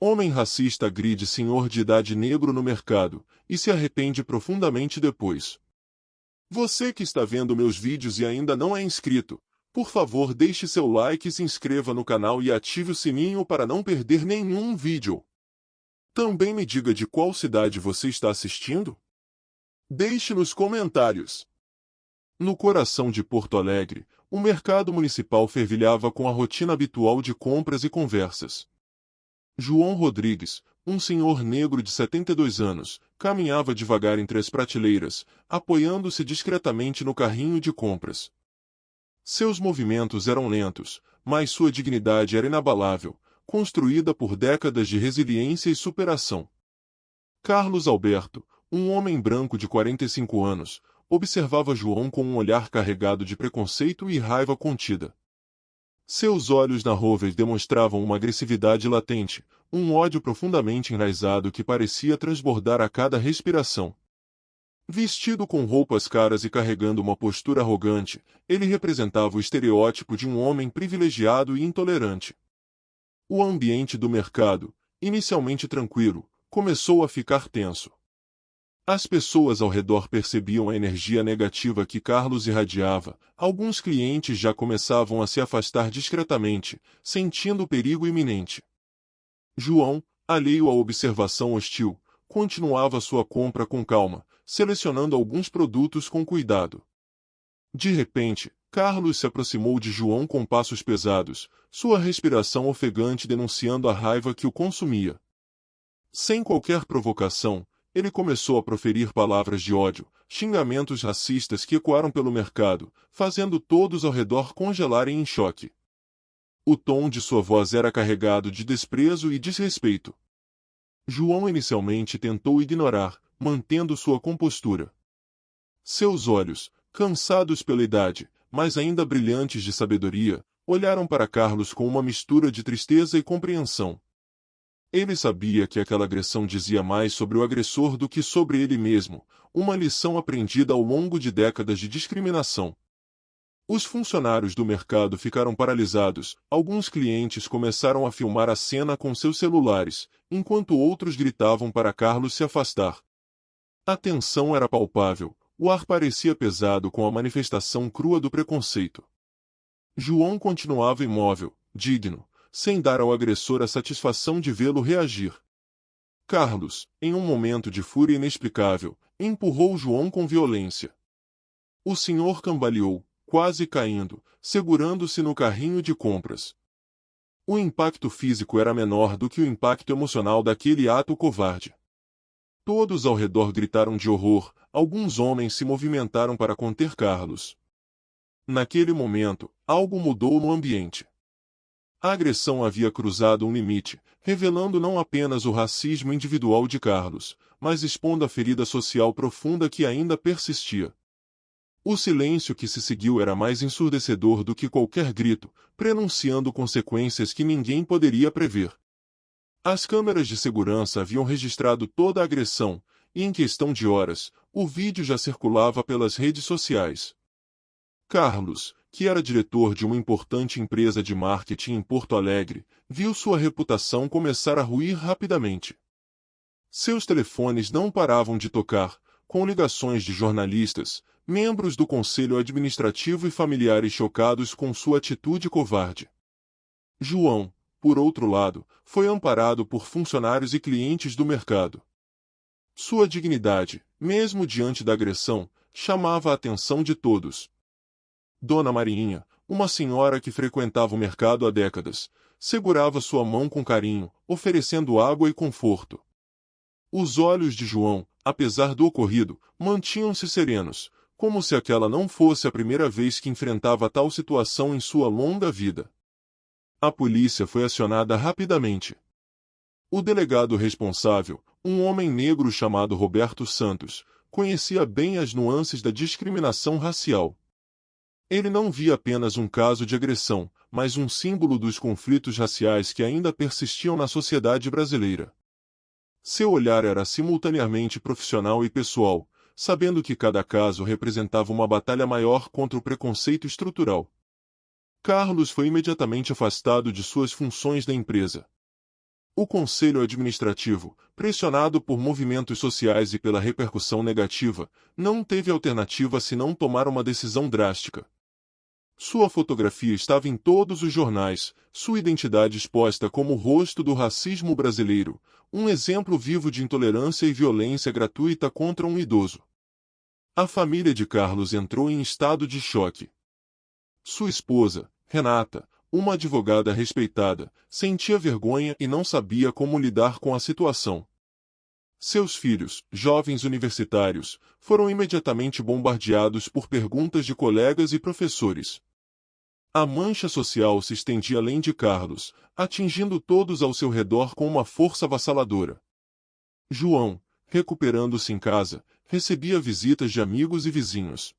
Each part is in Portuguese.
Homem racista agride senhor de idade negro no mercado, e se arrepende profundamente depois. Você que está vendo meus vídeos e ainda não é inscrito, por favor deixe seu like e se inscreva no canal e ative o sininho para não perder nenhum vídeo. Também me diga de qual cidade você está assistindo? Deixe nos comentários. No coração de Porto Alegre, o mercado municipal fervilhava com a rotina habitual de compras e conversas. João Rodrigues, um senhor negro de 72 anos, caminhava devagar entre as prateleiras, apoiando-se discretamente no carrinho de compras. Seus movimentos eram lentos, mas sua dignidade era inabalável, construída por décadas de resiliência e superação. Carlos Alberto, um homem branco de 45 anos, observava João com um olhar carregado de preconceito e raiva contida. Seus olhos narróveis demonstravam uma agressividade latente, um ódio profundamente enraizado que parecia transbordar a cada respiração. Vestido com roupas caras e carregando uma postura arrogante, ele representava o estereótipo de um homem privilegiado e intolerante. O ambiente do mercado, inicialmente tranquilo, começou a ficar tenso. As pessoas ao redor percebiam a energia negativa que Carlos irradiava, alguns clientes já começavam a se afastar discretamente, sentindo o perigo iminente. João, alheio à observação hostil, continuava sua compra com calma, selecionando alguns produtos com cuidado. De repente, Carlos se aproximou de João com passos pesados, sua respiração ofegante denunciando a raiva que o consumia. Sem qualquer provocação, ele começou a proferir palavras de ódio, xingamentos racistas que ecoaram pelo mercado, fazendo todos ao redor congelarem em choque. O tom de sua voz era carregado de desprezo e desrespeito. João inicialmente tentou ignorar, mantendo sua compostura. Seus olhos, cansados pela idade, mas ainda brilhantes de sabedoria, olharam para Carlos com uma mistura de tristeza e compreensão. Ele sabia que aquela agressão dizia mais sobre o agressor do que sobre ele mesmo, uma lição aprendida ao longo de décadas de discriminação. Os funcionários do mercado ficaram paralisados, alguns clientes começaram a filmar a cena com seus celulares, enquanto outros gritavam para Carlos se afastar. A tensão era palpável, o ar parecia pesado com a manifestação crua do preconceito. João continuava imóvel, digno, sem dar ao agressor a satisfação de vê-lo reagir. Carlos, em um momento de fúria inexplicável, empurrou João com violência. O senhor cambaleou, quase caindo, segurando-se no carrinho de compras. O impacto físico era menor do que o impacto emocional daquele ato covarde. Todos ao redor gritaram de horror, alguns homens se movimentaram para conter Carlos. Naquele momento, algo mudou no ambiente. A agressão havia cruzado um limite, revelando não apenas o racismo individual de Carlos, mas expondo a ferida social profunda que ainda persistia. O silêncio que se seguiu era mais ensurdecedor do que qualquer grito, prenunciando consequências que ninguém poderia prever. As câmeras de segurança haviam registrado toda a agressão, e em questão de horas, o vídeo já circulava pelas redes sociais. Carlos, que era diretor de uma importante empresa de marketing em Porto Alegre, viu sua reputação começar a ruir rapidamente. Seus telefones não paravam de tocar, com ligações de jornalistas, membros do conselho administrativo e familiares chocados com sua atitude covarde. João, por outro lado, foi amparado por funcionários e clientes do mercado. Sua dignidade, mesmo diante da agressão, chamava a atenção de todos. Dona Marinha, uma senhora que frequentava o mercado há décadas, segurava sua mão com carinho, oferecendo água e conforto. Os olhos de João, apesar do ocorrido, mantinham-se serenos, como se aquela não fosse a primeira vez que enfrentava tal situação em sua longa vida. A polícia foi acionada rapidamente. O delegado responsável, um homem negro chamado Roberto Santos, conhecia bem as nuances da discriminação racial. Ele não via apenas um caso de agressão, mas um símbolo dos conflitos raciais que ainda persistiam na sociedade brasileira. Seu olhar era simultaneamente profissional e pessoal, sabendo que cada caso representava uma batalha maior contra o preconceito estrutural. Carlos foi imediatamente afastado de suas funções na empresa. O Conselho Administrativo, pressionado por movimentos sociais e pela repercussão negativa, não teve alternativa senão tomar uma decisão drástica. Sua fotografia estava em todos os jornais, sua identidade exposta como o rosto do racismo brasileiro, um exemplo vivo de intolerância e violência gratuita contra um idoso. A família de Carlos entrou em estado de choque. Sua esposa, Renata, uma advogada respeitada, sentia vergonha e não sabia como lidar com a situação. Seus filhos, jovens universitários, foram imediatamente bombardeados por perguntas de colegas e professores. A mancha social se estendia além de Carlos, atingindo todos ao seu redor com uma força avassaladora. João, recuperando-se em casa, recebia visitas de amigos e vizinhos.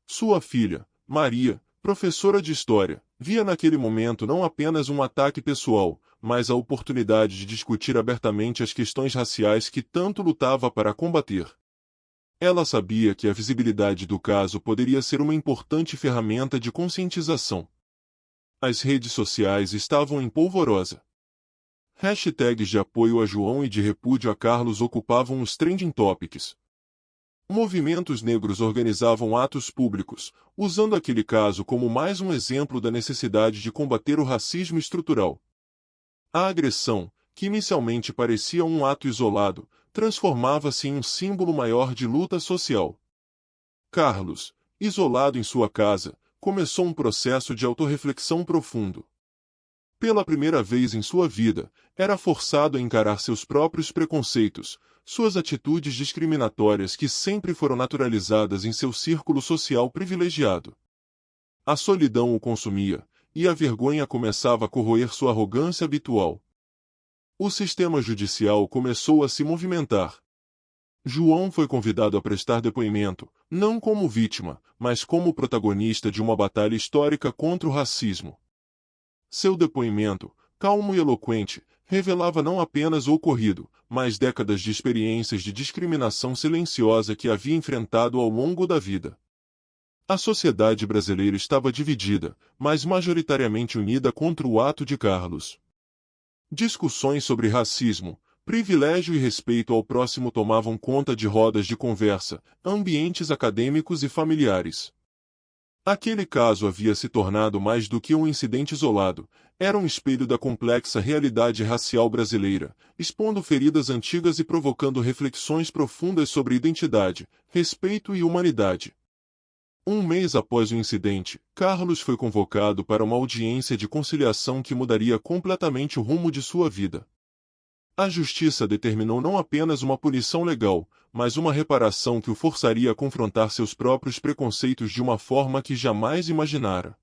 Sua filha, Maria, professora de história, via naquele momento não apenas um ataque pessoal, mas a oportunidade de discutir abertamente as questões raciais que tanto lutava para combater. Ela sabia que a visibilidade do caso poderia ser uma importante ferramenta de conscientização. As redes sociais estavam em polvorosa. Hashtags de apoio a João e de repúdio a Carlos ocupavam os trending topics. Movimentos negros organizavam atos públicos, usando aquele caso como mais um exemplo da necessidade de combater o racismo estrutural. A agressão, que inicialmente parecia um ato isolado, transformava-se em um símbolo maior de luta social. Carlos, isolado em sua casa, começou um processo de autorreflexão profundo. Pela primeira vez em sua vida, era forçado a encarar seus próprios preconceitos, suas atitudes discriminatórias que sempre foram naturalizadas em seu círculo social privilegiado. A solidão o consumia, e a vergonha começava a corroer sua arrogância habitual. O sistema judicial começou a se movimentar. João foi convidado a prestar depoimento, não como vítima, mas como protagonista de uma batalha histórica contra o racismo. Seu depoimento, calmo e eloquente, revelava não apenas o ocorrido, mas décadas de experiências de discriminação silenciosa que havia enfrentado ao longo da vida. A sociedade brasileira estava dividida, mas majoritariamente unida contra o ato de Carlos. Discussões sobre racismo, privilégio e respeito ao próximo tomavam conta de rodas de conversa, ambientes acadêmicos e familiares. Aquele caso havia se tornado mais do que um incidente isolado, era um espelho da complexa realidade racial brasileira, expondo feridas antigas e provocando reflexões profundas sobre identidade, respeito e humanidade. Um mês após o incidente, Carlos foi convocado para uma audiência de conciliação que mudaria completamente o rumo de sua vida. A justiça determinou não apenas uma punição legal, mas uma reparação que o forçaria a confrontar seus próprios preconceitos de uma forma que jamais imaginara.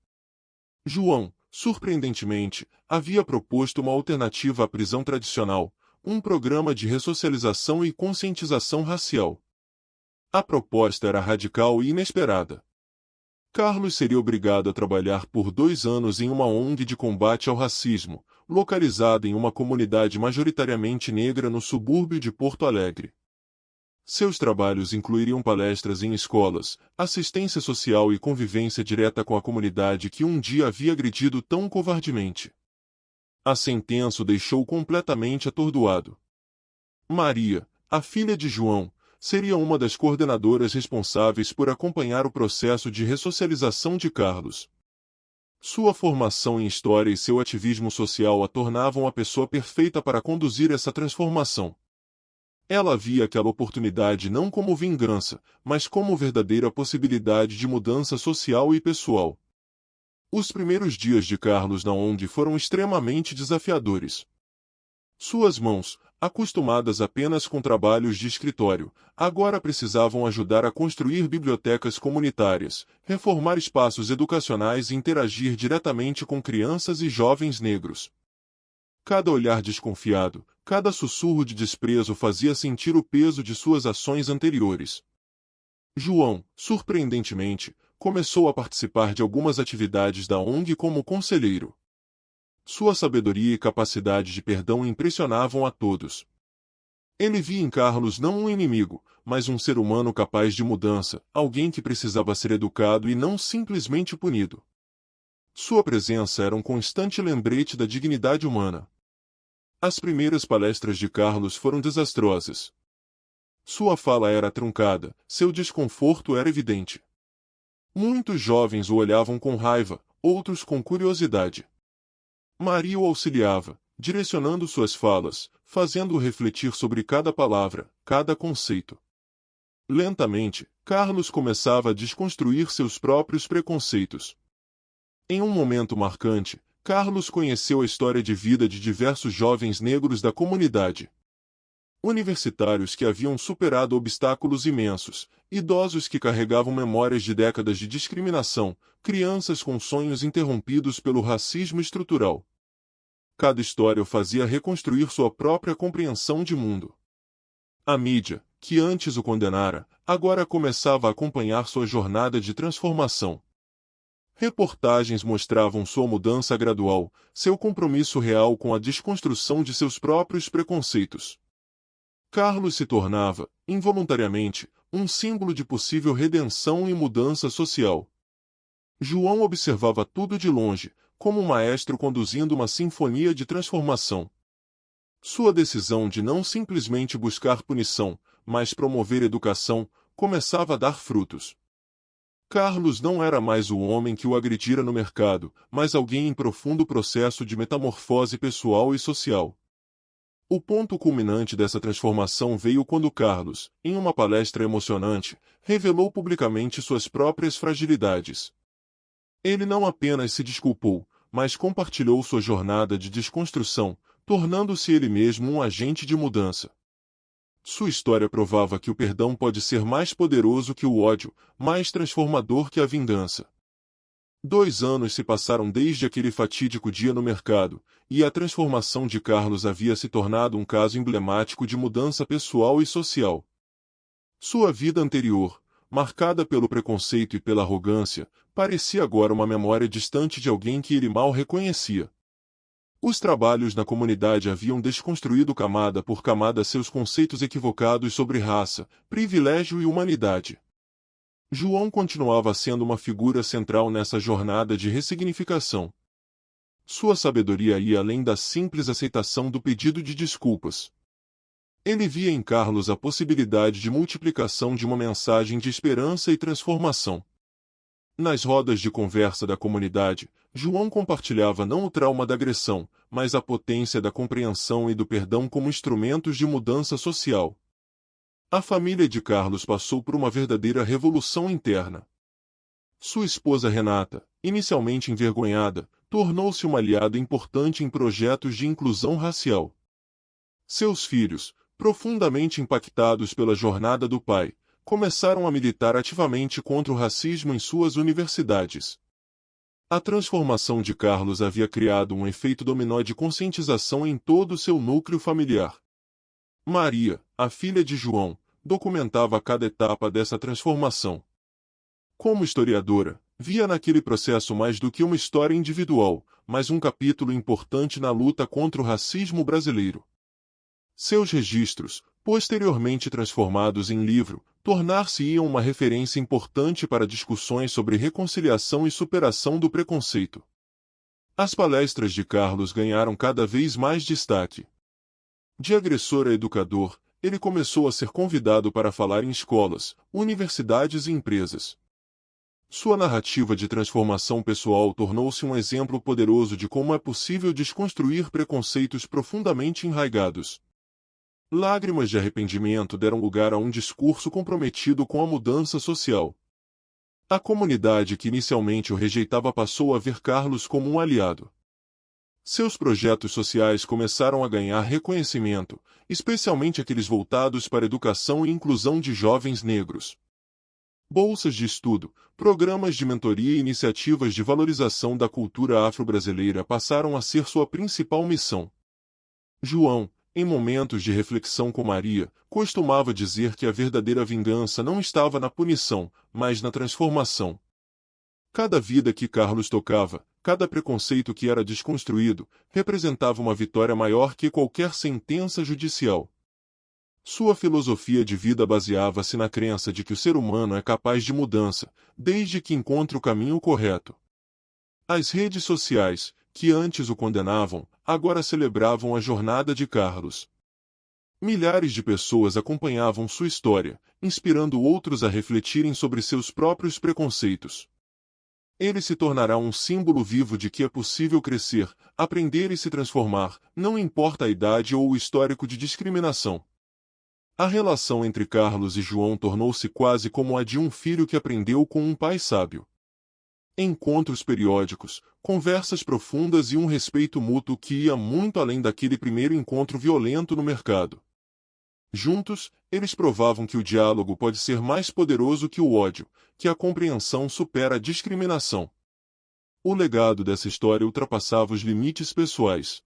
João, surpreendentemente, havia proposto uma alternativa à prisão tradicional, um programa de ressocialização e conscientização racial. A proposta era radical e inesperada. Carlos seria obrigado a trabalhar por 2 anos em uma ONG de combate ao racismo, localizada em uma comunidade majoritariamente negra no subúrbio de Porto Alegre. Seus trabalhos incluiriam palestras em escolas, assistência social e convivência direta com a comunidade que um dia havia agredido tão covardemente. A sentença o deixou completamente atordoado. Maria, a filha de João, seria uma das coordenadoras responsáveis por acompanhar o processo de ressocialização de Carlos. Sua formação em história e seu ativismo social a tornavam a pessoa perfeita para conduzir essa transformação. Ela via aquela oportunidade não como vingança, mas como verdadeira possibilidade de mudança social e pessoal. Os primeiros dias de Carlos na ONG foram extremamente desafiadores. Suas mãos, acostumadas apenas com trabalhos de escritório, agora precisavam ajudar a construir bibliotecas comunitárias, reformar espaços educacionais e interagir diretamente com crianças e jovens negros. Cada olhar desconfiado, cada sussurro de desprezo fazia sentir o peso de suas ações anteriores. João, surpreendentemente, começou a participar de algumas atividades da ONG como conselheiro. Sua sabedoria e capacidade de perdão impressionavam a todos. Ele via em Carlos não um inimigo, mas um ser humano capaz de mudança, alguém que precisava ser educado e não simplesmente punido. Sua presença era um constante lembrete da dignidade humana. As primeiras palestras de Carlos foram desastrosas. Sua fala era truncada, seu desconforto era evidente. Muitos jovens o olhavam com raiva, outros com curiosidade. Maria o auxiliava, direcionando suas falas, fazendo-o refletir sobre cada palavra, cada conceito. Lentamente, Carlos começava a desconstruir seus próprios preconceitos. Em um momento marcante, Carlos conheceu a história de vida de diversos jovens negros da comunidade. Universitários que haviam superado obstáculos imensos, idosos que carregavam memórias de décadas de discriminação, crianças com sonhos interrompidos pelo racismo estrutural. Cada história o fazia reconstruir sua própria compreensão de mundo. A mídia, que antes o condenara, agora começava a acompanhar sua jornada de transformação. Reportagens mostravam sua mudança gradual, seu compromisso real com a desconstrução de seus próprios preconceitos. Carlos se tornava, involuntariamente, um símbolo de possível redenção e mudança social. João observava tudo de longe, como um maestro conduzindo uma sinfonia de transformação. Sua decisão de não simplesmente buscar punição, mas promover educação, começava a dar frutos. Carlos não era mais o homem que o agredira no mercado, mas alguém em profundo processo de metamorfose pessoal e social. O ponto culminante dessa transformação veio quando Carlos, em uma palestra emocionante, revelou publicamente suas próprias fragilidades. Ele não apenas se desculpou, mas compartilhou sua jornada de desconstrução, tornando-se ele mesmo um agente de mudança. Sua história provava que o perdão pode ser mais poderoso que o ódio, mais transformador que a vingança. 2 anos se passaram desde aquele fatídico dia no mercado, e a transformação de Carlos havia se tornado um caso emblemático de mudança pessoal e social. Sua vida anterior, marcada pelo preconceito e pela arrogância, parecia agora uma memória distante de alguém que ele mal reconhecia. Os trabalhos na comunidade haviam desconstruído camada por camada seus conceitos equivocados sobre raça, privilégio e humanidade. João continuava sendo uma figura central nessa jornada de ressignificação. Sua sabedoria ia além da simples aceitação do pedido de desculpas. Ele via em Carlos a possibilidade de multiplicação de uma mensagem de esperança e transformação. Nas rodas de conversa da comunidade, João compartilhava não o trauma da agressão, mas a potência da compreensão e do perdão como instrumentos de mudança social. A família de Carlos passou por uma verdadeira revolução interna. Sua esposa Renata, inicialmente envergonhada, tornou-se uma aliada importante em projetos de inclusão racial. Seus filhos, profundamente impactados pela jornada do pai, começaram a militar ativamente contra o racismo em suas universidades. A transformação de Carlos havia criado um efeito dominó de conscientização em todo o seu núcleo familiar. Maria, a filha de João, documentava cada etapa dessa transformação. Como historiadora, via naquele processo mais do que uma história individual, mas um capítulo importante na luta contra o racismo brasileiro. Seus registros, posteriormente transformados em livro, tornar-se-iam uma referência importante para discussões sobre reconciliação e superação do preconceito. As palestras de Carlos ganharam cada vez mais destaque. De agressor a educador, ele começou a ser convidado para falar em escolas, universidades e empresas. Sua narrativa de transformação pessoal tornou-se um exemplo poderoso de como é possível desconstruir preconceitos profundamente enraigados. Lágrimas de arrependimento deram lugar a um discurso comprometido com a mudança social. A comunidade que inicialmente o rejeitava passou a ver Carlos como um aliado. Seus projetos sociais começaram a ganhar reconhecimento, especialmente aqueles voltados para a educação e inclusão de jovens negros. Bolsas de estudo, programas de mentoria e iniciativas de valorização da cultura afro-brasileira passaram a ser sua principal missão. João, em momentos de reflexão com Maria, costumava dizer que a verdadeira vingança não estava na punição, mas na transformação. Cada vida que Carlos tocava, cada preconceito que era desconstruído, representava uma vitória maior que qualquer sentença judicial. Sua filosofia de vida baseava-se na crença de que o ser humano é capaz de mudança, desde que encontre o caminho correto. As redes sociais, que antes o condenavam, agora celebravam a jornada de Carlos. Milhares de pessoas acompanhavam sua história, inspirando outros a refletirem sobre seus próprios preconceitos. Ele se tornará um símbolo vivo de que é possível crescer, aprender e se transformar, não importa a idade ou o histórico de discriminação. A relação entre Carlos e João tornou-se quase como a de um filho que aprendeu com um pai sábio. Encontros periódicos, conversas profundas e um respeito mútuo que ia muito além daquele primeiro encontro violento no mercado. Juntos, eles provavam que o diálogo pode ser mais poderoso que o ódio, que a compreensão supera a discriminação. O legado dessa história ultrapassava os limites pessoais.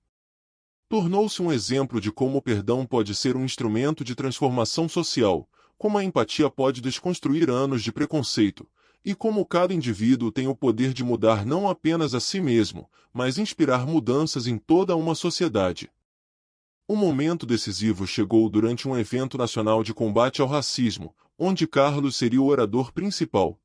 Tornou-se um exemplo de como o perdão pode ser um instrumento de transformação social, como a empatia pode desconstruir anos de preconceito, e como cada indivíduo tem o poder de mudar não apenas a si mesmo, mas inspirar mudanças em toda uma sociedade. O momento decisivo chegou durante um evento nacional de combate ao racismo, onde Carlos seria o orador principal.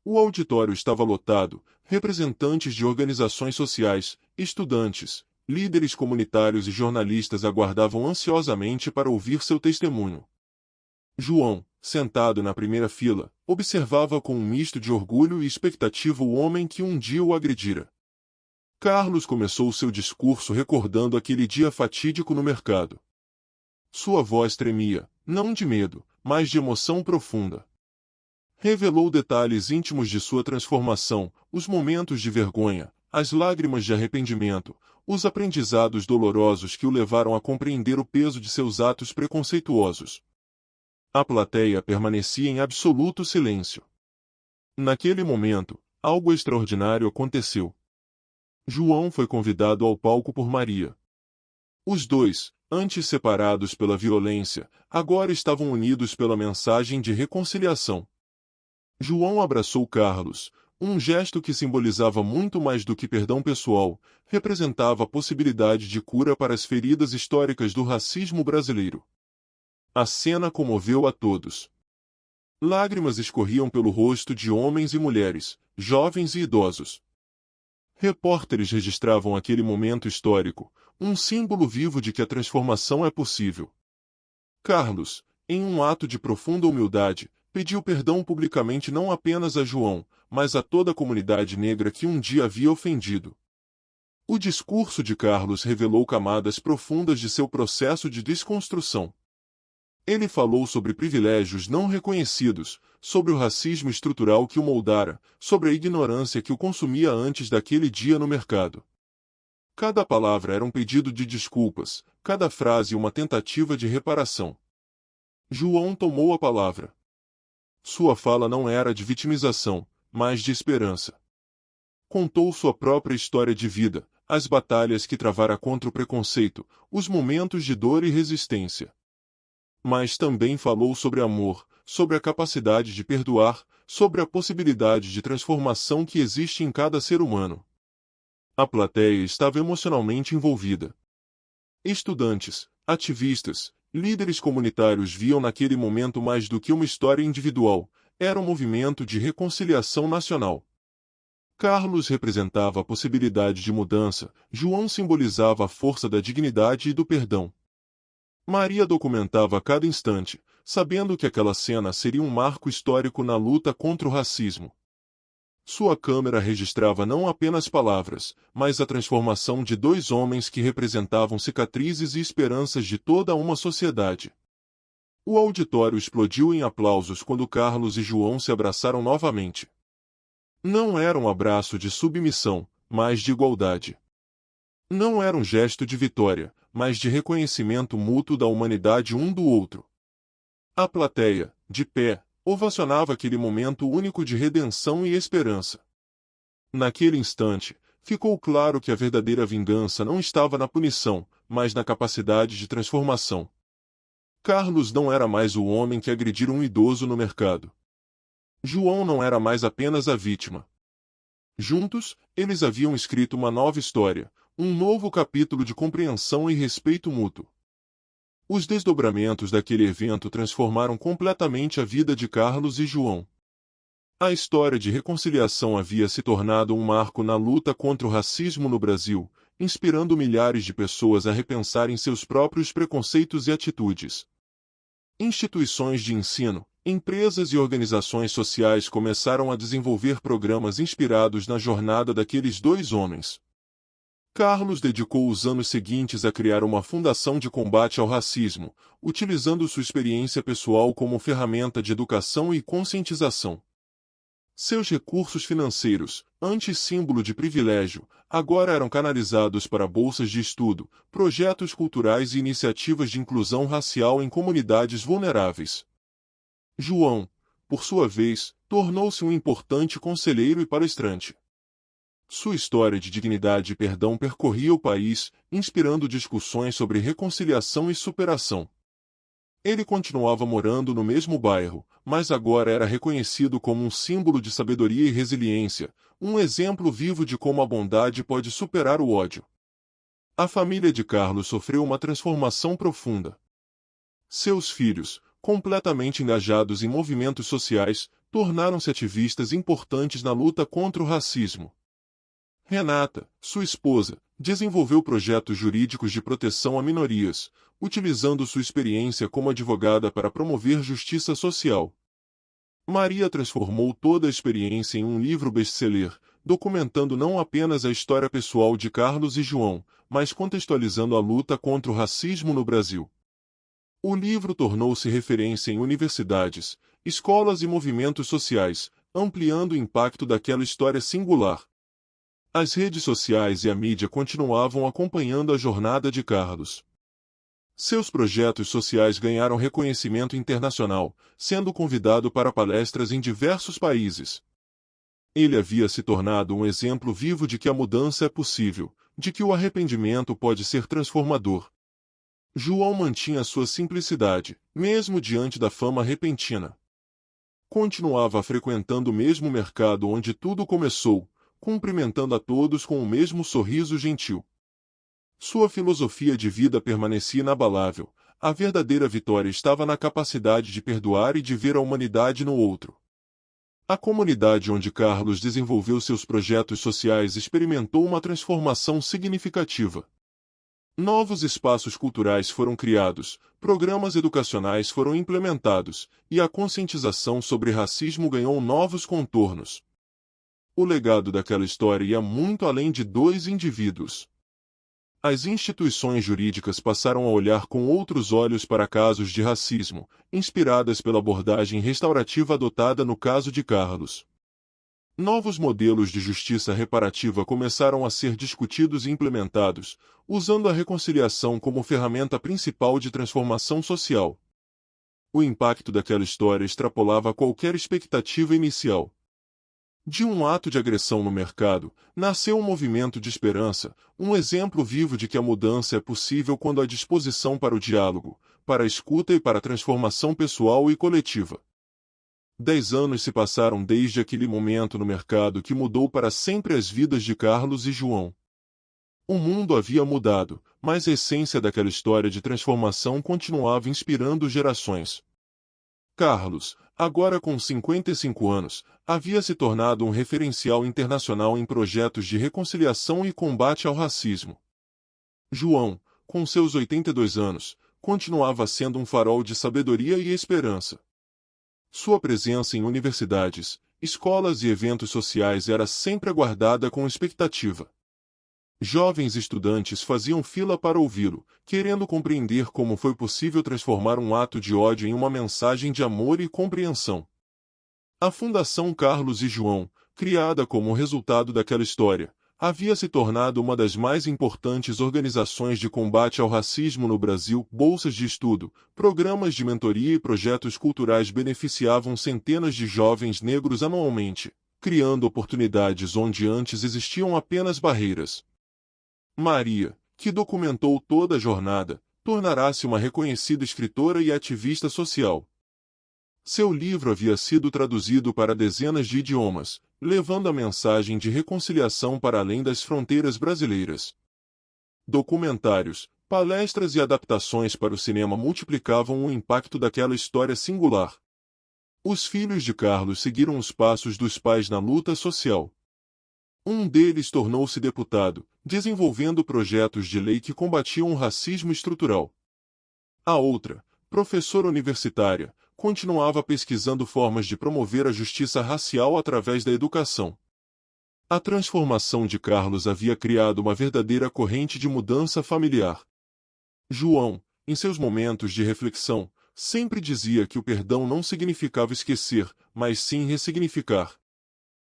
O auditório estava lotado, representantes de organizações sociais, estudantes, líderes comunitários e jornalistas aguardavam ansiosamente para ouvir seu testemunho. João, sentado na primeira fila, observava com um misto de orgulho e expectativa o homem que um dia o agredira. Carlos começou seu discurso recordando aquele dia fatídico no mercado. Sua voz tremia, não de medo, mas de emoção profunda. Revelou detalhes íntimos de sua transformação, os momentos de vergonha, as lágrimas de arrependimento, os aprendizados dolorosos que o levaram a compreender o peso de seus atos preconceituosos. A plateia permanecia em absoluto silêncio. Naquele momento, algo extraordinário aconteceu. João foi convidado ao palco por Maria. Os dois, antes separados pela violência, agora estavam unidos pela mensagem de reconciliação. João abraçou Carlos, um gesto que simbolizava muito mais do que perdão pessoal, representava a possibilidade de cura para as feridas históricas do racismo brasileiro. A cena comoveu a todos. Lágrimas escorriam pelo rosto de homens e mulheres, jovens e idosos. Repórteres registravam aquele momento histórico, um símbolo vivo de que a transformação é possível. Carlos, em um ato de profunda humildade, pediu perdão publicamente não apenas a João, mas a toda a comunidade negra que um dia havia ofendido. O discurso de Carlos revelou camadas profundas de seu processo de desconstrução. Ele falou sobre privilégios não reconhecidos, sobre o racismo estrutural que o moldara, sobre a ignorância que o consumia antes daquele dia no mercado. Cada palavra era um pedido de desculpas, cada frase uma tentativa de reparação. João tomou a palavra. Sua fala não era de vitimização, mas de esperança. Contou sua própria história de vida, as batalhas que travara contra o preconceito, os momentos de dor e resistência. Mas também falou sobre amor, sobre a capacidade de perdoar, sobre a possibilidade de transformação que existe em cada ser humano. A plateia estava emocionalmente envolvida. Estudantes, ativistas, líderes comunitários viam naquele momento mais do que uma história individual, era um movimento de reconciliação nacional. Carlos representava a possibilidade de mudança, João simbolizava a força da dignidade e do perdão. Maria documentava a cada instante, sabendo que aquela cena seria um marco histórico na luta contra o racismo. Sua câmera registrava não apenas palavras, mas a transformação de dois homens que representavam cicatrizes e esperanças de toda uma sociedade. O auditório explodiu em aplausos quando Carlos e João se abraçaram novamente. Não era um abraço de submissão, mas de igualdade. Não era um gesto de vitória, mas de reconhecimento mútuo da humanidade um do outro. A plateia, de pé, ovacionava aquele momento único de redenção e esperança. Naquele instante, ficou claro que a verdadeira vingança não estava na punição, mas na capacidade de transformação. Carlos não era mais o homem que agredira um idoso no mercado. João não era mais apenas a vítima. Juntos, eles haviam escrito uma nova história, um novo capítulo de compreensão e respeito mútuo. Os desdobramentos daquele evento transformaram completamente a vida de Carlos e João. A história de reconciliação havia se tornado um marco na luta contra o racismo no Brasil, inspirando milhares de pessoas a repensarem seus próprios preconceitos e atitudes. Instituições de ensino, empresas e organizações sociais começaram a desenvolver programas inspirados na jornada daqueles dois homens. Carlos dedicou os anos seguintes a criar uma fundação de combate ao racismo, utilizando sua experiência pessoal como ferramenta de educação e conscientização. Seus recursos financeiros, antes símbolo de privilégio, agora eram canalizados para bolsas de estudo, projetos culturais e iniciativas de inclusão racial em comunidades vulneráveis. João, por sua vez, tornou-se um importante conselheiro e palestrante. Sua história de dignidade e perdão percorria o país, inspirando discussões sobre reconciliação e superação. Ele continuava morando no mesmo bairro, mas agora era reconhecido como um símbolo de sabedoria e resiliência, um exemplo vivo de como a bondade pode superar o ódio. A família de Carlos sofreu uma transformação profunda. Seus filhos, completamente engajados em movimentos sociais, tornaram-se ativistas importantes na luta contra o racismo. Renata, sua esposa, desenvolveu projetos jurídicos de proteção a minorias, utilizando sua experiência como advogada para promover justiça social. Maria transformou toda a experiência em um livro best-seller, documentando não apenas a história pessoal de Carlos e João, mas contextualizando a luta contra o racismo no Brasil. O livro tornou-se referência em universidades, escolas e movimentos sociais, ampliando o impacto daquela história singular. As redes sociais e a mídia continuavam acompanhando a jornada de Carlos. Seus projetos sociais ganharam reconhecimento internacional, sendo convidado para palestras em diversos países. Ele havia se tornado um exemplo vivo de que a mudança é possível, de que o arrependimento pode ser transformador. João mantinha sua simplicidade, mesmo diante da fama repentina. Continuava frequentando o mesmo mercado onde tudo começou, cumprimentando a todos com o mesmo sorriso gentil. Sua filosofia de vida permanecia inabalável, a verdadeira vitória estava na capacidade de perdoar e de ver a humanidade no outro. A comunidade onde Carlos desenvolveu seus projetos sociais experimentou uma transformação significativa. Novos espaços culturais foram criados, programas educacionais foram implementados, e a conscientização sobre racismo ganhou novos contornos. O legado daquela história ia muito além de dois indivíduos. As instituições jurídicas passaram a olhar com outros olhos para casos de racismo, inspiradas pela abordagem restaurativa adotada no caso de Carlos. Novos modelos de justiça reparativa começaram a ser discutidos e implementados, usando a reconciliação como ferramenta principal de transformação social. O impacto daquela história extrapolava qualquer expectativa inicial. De um ato de agressão no mercado, nasceu um movimento de esperança, um exemplo vivo de que a mudança é possível quando há disposição para o diálogo, para a escuta e para a transformação pessoal e coletiva. 10 anos se passaram desde aquele momento no mercado que mudou para sempre as vidas de Carlos e João. O mundo havia mudado, mas a essência daquela história de transformação continuava inspirando gerações. Carlos, agora com 55 anos, havia se tornado um referencial internacional em projetos de reconciliação e combate ao racismo. João, com seus 82 anos, continuava sendo um farol de sabedoria e esperança. Sua presença em universidades, escolas e eventos sociais era sempre aguardada com expectativa. Jovens estudantes faziam fila para ouvi-lo, querendo compreender como foi possível transformar um ato de ódio em uma mensagem de amor e compreensão. A Fundação Carlos e João, criada como resultado daquela história, havia se tornado uma das mais importantes organizações de combate ao racismo no Brasil. Bolsas de estudo, programas de mentoria e projetos culturais beneficiavam centenas de jovens negros anualmente, criando oportunidades onde antes existiam apenas barreiras. Maria, que documentou toda a jornada, tornará-se uma reconhecida escritora e ativista social. Seu livro havia sido traduzido para dezenas de idiomas, levando a mensagem de reconciliação para além das fronteiras brasileiras. Documentários, palestras e adaptações para o cinema multiplicavam o impacto daquela história singular. Os filhos de Carlos seguiram os passos dos pais na luta social. Um deles tornou-se deputado, desenvolvendo projetos de lei que combatiam o racismo estrutural. A outra, professora universitária, continuava pesquisando formas de promover a justiça racial através da educação. A transformação de Carlos havia criado uma verdadeira corrente de mudança familiar. João, em seus momentos de reflexão, sempre dizia que o perdão não significava esquecer, mas sim ressignificar.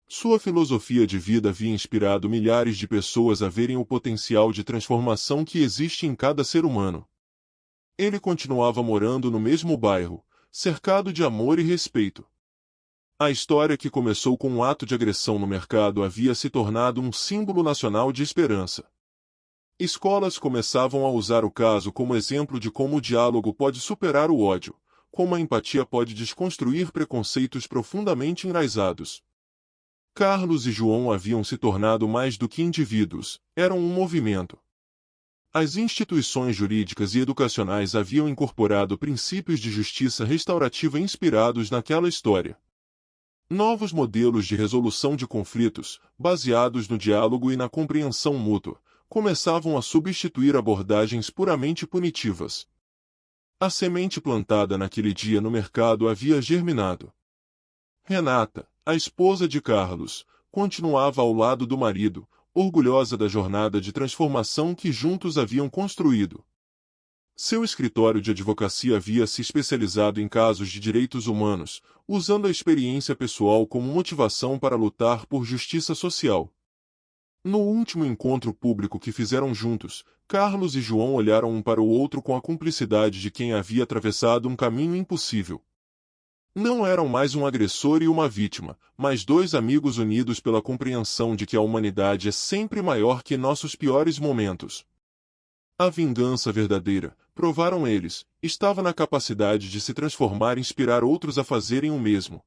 Sua filosofia de vida havia inspirado milhares de pessoas a verem o potencial de transformação que existe em cada ser humano. Ele continuava morando no mesmo bairro, cercado de amor e respeito. A história que começou com um ato de agressão no mercado havia se tornado um símbolo nacional de esperança. Escolas começavam a usar o caso como exemplo de como o diálogo pode superar o ódio, como a empatia pode desconstruir preconceitos profundamente enraizados. Carlos e João haviam se tornado mais do que indivíduos, eram um movimento. As instituições jurídicas e educacionais haviam incorporado princípios de justiça restaurativa inspirados naquela história. Novos modelos de resolução de conflitos, baseados no diálogo e na compreensão mútua, começavam a substituir abordagens puramente punitivas. A semente plantada naquele dia no mercado havia germinado. Renata, a esposa de Carlos, continuava ao lado do marido, orgulhosa da jornada de transformação que juntos haviam construído. Seu escritório de advocacia havia se especializado em casos de direitos humanos, usando a experiência pessoal como motivação para lutar por justiça social. No último encontro público que fizeram juntos, Carlos e João olharam um para o outro com a cumplicidade de quem havia atravessado um caminho impossível. Não eram mais um agressor e uma vítima, mas dois amigos unidos pela compreensão de que a humanidade é sempre maior que nossos piores momentos. A vingança verdadeira, provaram eles, estava na capacidade de se transformar e inspirar outros a fazerem o mesmo.